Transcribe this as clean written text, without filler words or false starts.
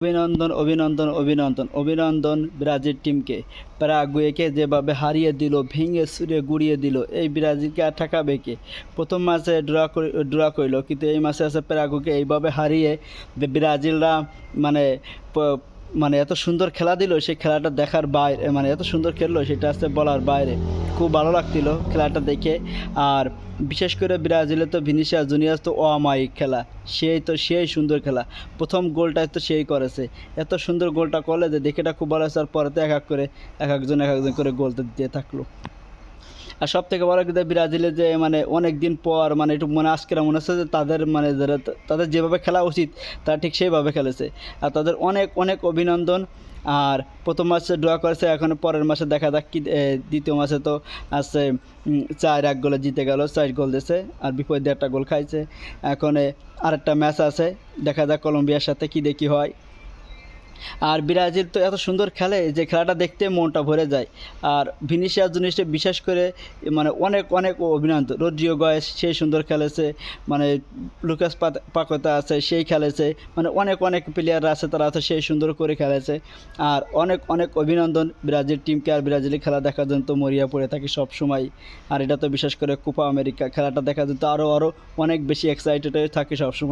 অভিনন্দন, অভিনন্দন, অভিনন্দন, অভিনন্দন ব্রাজিল টিমকে। প্যারাগুয়েকে যেভাবে হারিয়ে দিল, ভেঙে চুরে গুঁড়িয়ে দিল, এই ব্রাজিলকে আর ঠেকাবে কে? প্রথম ম্যাচে ড্র করল, কিন্তু এই ম্যাচে আছে প্যারাগুয়েকে এইভাবে হারিয়ে ব্রাজিলরা মানে প- মানে এত সুন্দর খেলা দিল, সেই খেলাটা দেখার বাইরে, মানে এত সুন্দর খেললো সেটা আছে বলার বাইরে। খুব ভালো লাগছিল খেলাটা দেখে। আর বিশেষ করে ব্রাজিলে তো ভিনিসিয়াস জুনিয়র তো অমায়িক খেলা, সেই সুন্দর খেলা। প্রথম গোলটা তো সেই করেছে, এত সুন্দর গোলটা করলে যে দেখেটা খুব ভালো হয়েছে। আর পরে তো এক একজন করে গোল তো দিয়ে থাকলো। আর সব থেকে বড় কথা ব্রাজিলের যে মানে অনেক দিন পর মানে একটু মানে আজকের মনে হচ্ছে যে তাদের মানে যারা তাদের যেভাবে খেলা উচিত তারা ঠিক সেইভাবে খেলেছে। আর তাদের অনেক অনেক অভিনন্দন। আর প্রথম ম্যাচে ড্র করেছে, এখন পরের মাসে দেখা যাক কি দ্বিতীয় ম্যাচে তো আছে 4-1 গোলে জিতে গেল, 4 গোল দিয়েছে আর বিপরীতে একটা গোল খাইছে। এখন আরেকটা ম্যাচ আছে, দেখা যাক কলম্বিয়ার সাথে কি দেখি হয়। আর ব্রাজিল তো এত সুন্দর খেলে যে খেলাটা দেখতে মনটা ভরে যায়। আর ভিনিসিয়াস জুনিয়রকে বিশেষ করে মানে অনেক অনেক অভিনন্দন। রদ্রিগো গয়েস সেই সুন্দর খেলেছে, মানে লুকাস পাকতা আছে সেই খেলেছে, মানে অনেক অনেক প্লেয়ার আছে তারা আছে সেই সুন্দর করে খেলেছে। আর অনেক অনেক অভিনন্দন ব্রাজিল টিমকে। আর ব্রাজিলের খেলা দেখার জন্য তো মরিয়া পড়ে থাকি সব সময়। আর এটা তো বিশেষ করে কোপা আমেরিকা খেলাটা দেখার জন্য তো আরও অনেক বেশি এক্সাইটেড হয়ে থাকি সব সময়।